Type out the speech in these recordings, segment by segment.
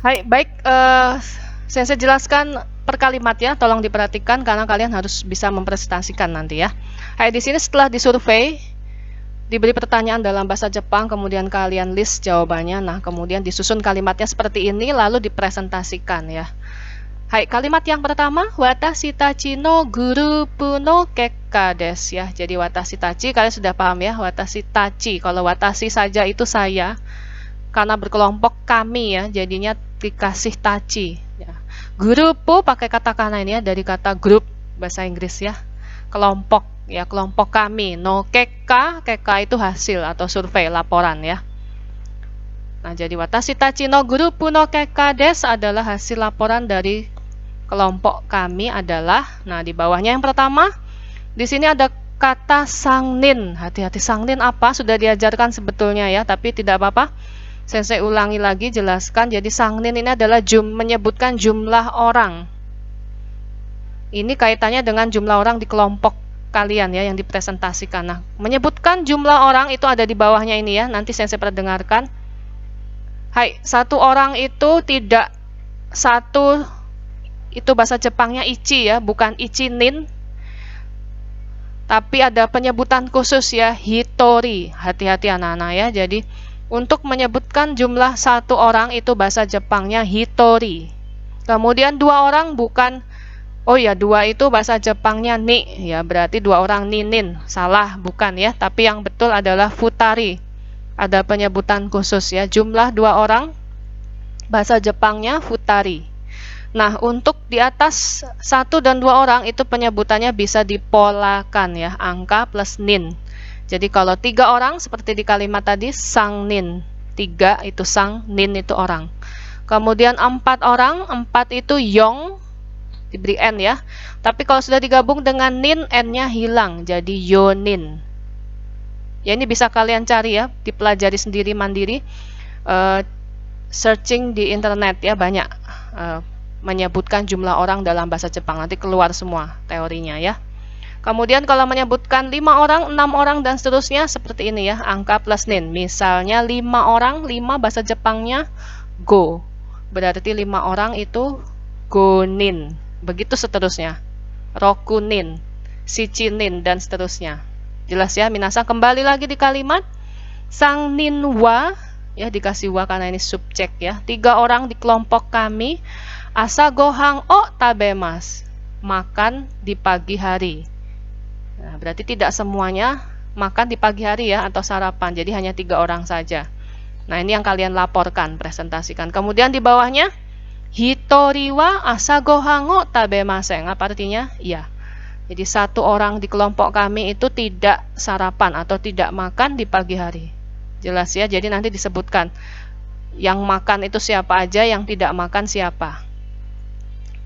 Hai, baik, saya jelaskan per kalimat ya, tolong diperhatikan karena kalian harus bisa mempresentasikan nanti ya. Hai, di sini setelah disurvei, diberi pertanyaan dalam bahasa Jepang, kemudian kalian list jawabannya. Nah, kemudian disusun kalimatnya seperti ini, lalu dipresentasikan ya. Hai, kalimat yang pertama, watashi tachi no grupu no kekka desu ya. Jadi watashi tachi, kalian sudah paham ya, watashi tachi. Kalau watashi saja itu saya, karena berkelompok kami ya, jadinya dikasih tachi ya. Grupu pakai katakana ini ya, dari kata grup bahasa Inggris ya, kelompok ya, kelompok kami. No kekka, kekka itu hasil atau survei, laporan ya. Nah, jadi watashi tachi no grupu no kekka desu adalah hasil laporan dari kelompok kami adalah. Nah, di bawahnya yang pertama, di sini ada kata sangnin. Hati-hati, sangnin apa? Sudah diajarkan sebetulnya ya, tapi tidak apa-apa. Saya ulangi lagi, jelaskan. Jadi sangnin ini adalah menyebutkan jumlah orang. Ini kaitannya dengan jumlah orang di kelompok kalian ya, yang dipresentasikan. Nah, menyebutkan jumlah orang itu ada di bawahnya ini ya. Nanti saya perdengarkan. Hai, satu orang itu tidak satu, itu bahasa Jepangnya ichi ya, bukan ichinin. Tapi ada penyebutan khusus ya, hitori. Hati-hati anak-anak ya. Jadi untuk menyebutkan jumlah satu orang itu bahasa Jepangnya hitori. Kemudian dua orang bukan, oh ya, dua itu bahasa Jepangnya ni ya, berarti dua orang ninin. Salah, bukan ya, tapi yang betul adalah futari. Ada penyebutan khusus ya, jumlah dua orang bahasa Jepangnya futari. Nah, untuk di atas 1 dan 2 orang itu penyebutannya bisa dipolakan ya, angka plus nin. Jadi kalau 3 orang seperti di kalimat tadi, sang nin. 3 itu sang, nin itu orang. Kemudian 4 orang, 4 itu yong, diberi n ya. Tapi kalau sudah digabung dengan nin, n-nya hilang, jadi yonin. Ya, ini bisa kalian cari ya, dipelajari sendiri mandiri. Searching di internet ya, banyak menyebutkan jumlah orang dalam bahasa Jepang. Nanti keluar semua teorinya ya. Kemudian kalau menyebutkan 5 orang, 6 orang dan seterusnya seperti ini ya, angka plus nin. Misalnya 5 orang, 5 bahasa Jepangnya go. Berarti 5 orang itu gonin. Begitu seterusnya. Rokunin, shichinin dan seterusnya. Jelas ya, minasan, kembali lagi di kalimat sang nin wa ya, dikasih wa karena ini subjek ya. 3 orang di kelompok kami asa gohang o tabemas, makan di pagi hari. Nah, berarti tidak semuanya makan di pagi hari ya, atau sarapan. Jadi hanya 3 orang saja. Nah, ini yang kalian laporkan, presentasikan. Kemudian di bawahnya, hitori wa asa gohang o tabemasen. Apa artinya? Iya. Jadi satu orang di kelompok kami itu tidak sarapan atau tidak makan di pagi hari. Jelas ya, jadi nanti disebutkan yang makan itu siapa aja, yang tidak makan siapa.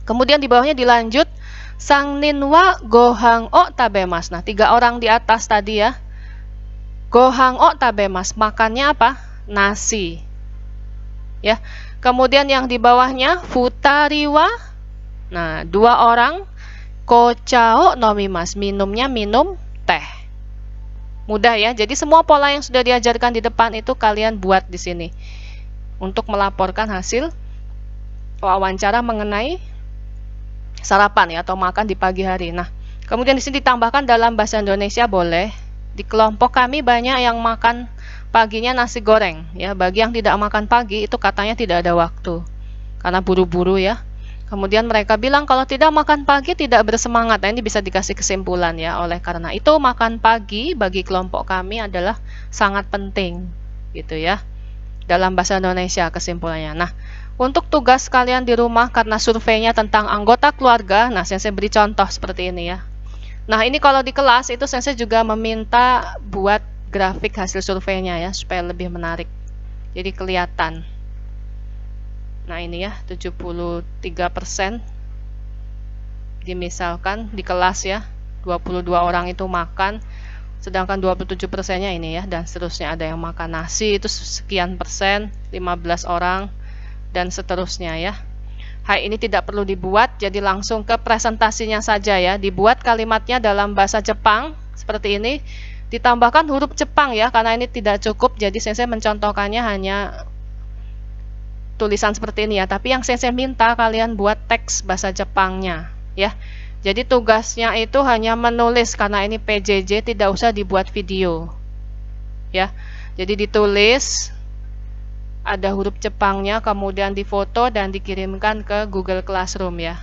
Kemudian di bawahnya dilanjut, sang ninwa gohang o tabemas. Nah, 3 orang di atas tadi ya, gohang o tabemas, makannya apa? Nasi ya. Kemudian yang di bawahnya futariwa, nah 2 orang, kocha o nomimas, minumnya minum teh. Mudah ya, jadi semua pola yang sudah diajarkan di depan itu kalian buat di sini untuk melaporkan hasil wawancara mengenai sarapan ya, atau makan di pagi hari. Nah, kemudian di sini ditambahkan dalam bahasa Indonesia boleh. Di kelompok kami banyak yang makan paginya nasi goreng ya. Bagi yang tidak makan pagi itu katanya tidak ada waktu karena buru-buru ya. Kemudian mereka bilang kalau tidak makan pagi tidak bersemangat. Nah, ini bisa dikasih kesimpulan ya. Oleh karena itu makan pagi bagi kelompok kami adalah sangat penting gitu ya. Dalam bahasa Indonesia kesimpulannya. Nah, untuk tugas kalian di rumah karena surveinya tentang anggota keluarga, nah saya beri contoh seperti ini ya. Nah, ini kalau di kelas itu saya juga meminta buat grafik hasil surveinya ya, supaya lebih menarik. Jadi kelihatan. Nah, ini ya, 73%. Dimisalkan di kelas ya, 22 orang itu makan, sedangkan 27%-nya ini ya, dan seterusnya. Ada yang makan nasi itu sekian persen, 15 orang, dan seterusnya ya. Hai, ini tidak perlu dibuat, jadi langsung ke presentasinya saja ya. Dibuat kalimatnya dalam bahasa Jepang seperti ini, ditambahkan huruf Jepang ya, karena ini tidak cukup. Jadi saya mencontohkannya hanya tulisan seperti ini ya, tapi yang sensei minta kalian buat teks bahasa Jepangnya ya. Jadi tugasnya itu hanya menulis, karena ini PJJ tidak usah dibuat video ya. Jadi ditulis, ada huruf Jepangnya, kemudian difoto dan dikirimkan ke Google Classroom ya.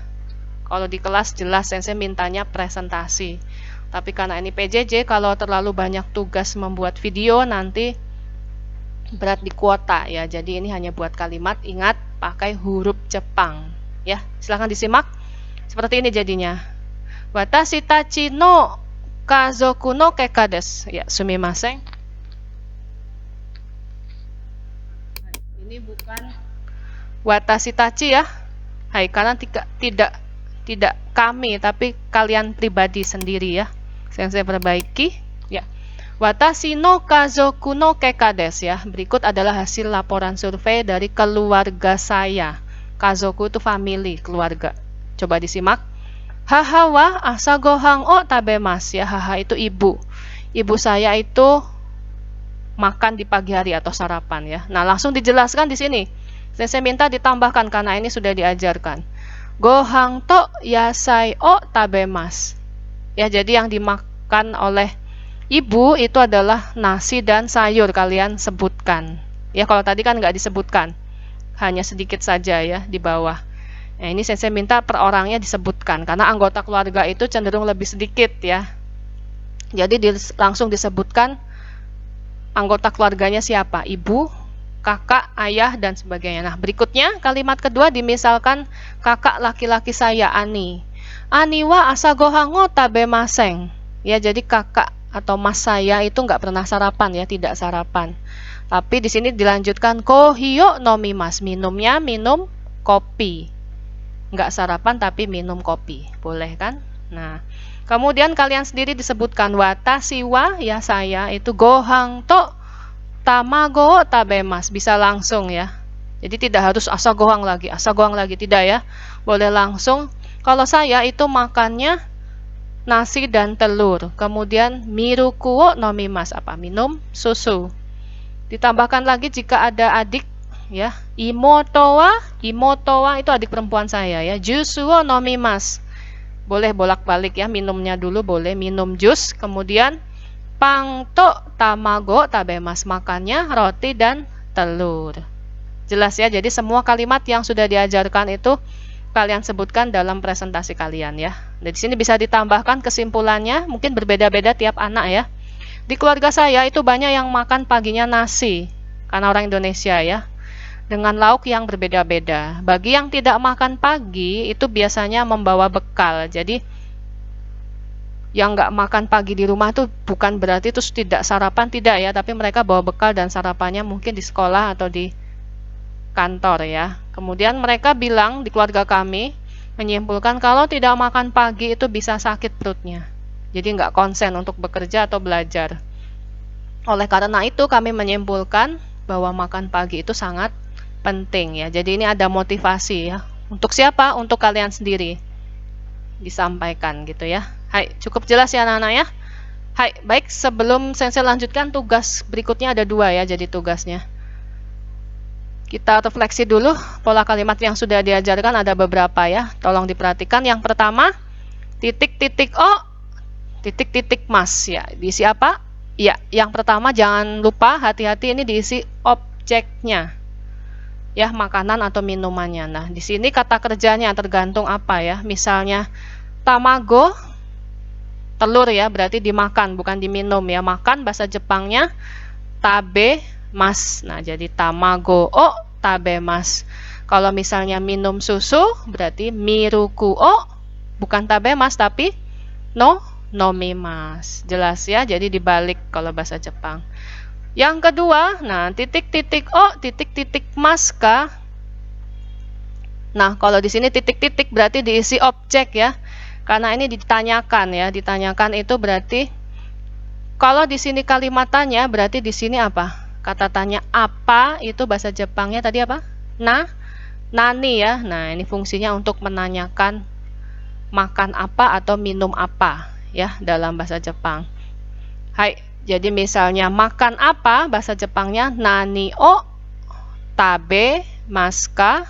Kalau di kelas jelas sensei mintanya presentasi. Tapi karena ini PJJ, kalau terlalu banyak tugas membuat video nanti berat di kuota ya. Jadi ini hanya buat kalimat, ingat pakai huruf Jepang ya. Silahkan disimak. Seperti ini jadinya. Watashi tachi no kazoku no keka desu. Ya, sumimasen. Ini bukan watashi tachi ya. Hai, karena tidak kami, tapi kalian pribadi sendiri ya. Sensei perbaiki ya. Watashi no kazoku no keka desu ya. Berikut adalah hasil laporan survei dari keluarga saya. Kazoku itu family, keluarga. Coba disimak. Haha wa asagohan o tabemasu ya. Haha itu ibu. Ibu saya itu makan di pagi hari atau sarapan ya. Nah, langsung dijelaskan di sini. Sensei minta ditambahkan karena ini sudah diajarkan. Gohan to yasai o tabemasu. Ya, jadi yang dimakan oleh ibu itu adalah nasi dan sayur, kalian sebutkan. Ya, kalau tadi kan nggak disebutkan. Hanya sedikit saja ya di bawah. Nah, ini sensei minta per orangnya disebutkan karena anggota keluarga itu cenderung lebih sedikit ya. Jadi langsung disebutkan anggota keluarganya siapa, ibu, kakak, ayah, dan sebagainya. Nah, berikutnya kalimat kedua dimisalkan kakak laki-laki saya, Ani. Ani wa asagohan o tabemasen. Ya, jadi kakak atau mas saya itu nggak pernah sarapan ya, tidak sarapan. Tapi di sini dilanjutkan kohiyo nomimasu, minumnya minum kopi. Nggak sarapan tapi minum kopi, boleh kan? Nah, kemudian kalian sendiri disebutkan watashi wa ya saya itu gohan to tamago tabemasu, bisa langsung ya. Jadi tidak harus asagohan lagi tidak ya. Boleh langsung. Kalau saya itu makannya nasi dan telur. Kemudian miruku wo nomimasu, apa? Minum susu. Ditambahkan lagi jika ada adik ya, imoto wa itu adik perempuan saya ya. Jusu wo nomimasu. Boleh bolak-balik ya, minumnya dulu boleh minum jus, kemudian pang to tamago tabemasu, makannya roti dan telur. Jelas ya, jadi semua kalimat yang sudah diajarkan itu kalian sebutkan dalam presentasi kalian ya. Dan di sini bisa ditambahkan kesimpulannya, mungkin berbeda-beda tiap anak ya. Di keluarga saya itu banyak yang makan paginya nasi, karena orang Indonesia ya, dengan lauk yang berbeda-beda. Bagi yang tidak makan pagi itu biasanya membawa bekal. Jadi yang nggak makan pagi di rumah itu bukan berarti terus tidak sarapan, tidak ya, tapi mereka bawa bekal dan sarapannya mungkin di sekolah atau di kantor ya. Kemudian mereka bilang di keluarga kami menyimpulkan kalau tidak makan pagi itu bisa sakit perutnya. Jadi nggak konsen untuk bekerja atau belajar. Oleh karena itu kami menyimpulkan bahwa makan pagi itu sangat penting ya. Jadi ini ada motivasi ya. Untuk siapa? Untuk kalian sendiri. Disampaikan gitu ya. Hai, cukup jelas ya anak-anak ya. Hai, baik, sebelum sensei lanjutkan tugas berikutnya ada dua ya, jadi tugasnya. Kita refleksi dulu pola kalimat yang sudah diajarkan, ada beberapa ya. Tolong diperhatikan. Yang pertama, titik-titik o, titik-titik mas ya. Diisi apa? Ya, yang pertama jangan lupa hati-hati ini diisi objeknya. Ya, makanan atau minumannya. Nah, di sini kata kerjanya tergantung apa ya. Misalnya tamago, telur ya, berarti dimakan bukan diminum ya. Makan bahasa Jepangnya tabemas. Nah, jadi tamago o tabemas. Kalau misalnya minum susu berarti miruku o, bukan tabemas tapi no nomimas. Jelas ya, jadi dibalik kalau bahasa Jepang. Yang kedua, nah titik-titik o, titik-titik mas kah? Nah, kalau di sini titik-titik berarti diisi objek ya. Karena ini ditanyakan ya, ditanyakan itu berarti kalau di sini kalimat tanya berarti di sini apa? Kata tanya apa itu bahasa Jepangnya tadi apa? Nani ya. Nah, ini fungsinya untuk menanyakan makan apa atau minum apa ya dalam bahasa Jepang. Hai, jadi misalnya makan apa bahasa Jepangnya nani o tabe, maska,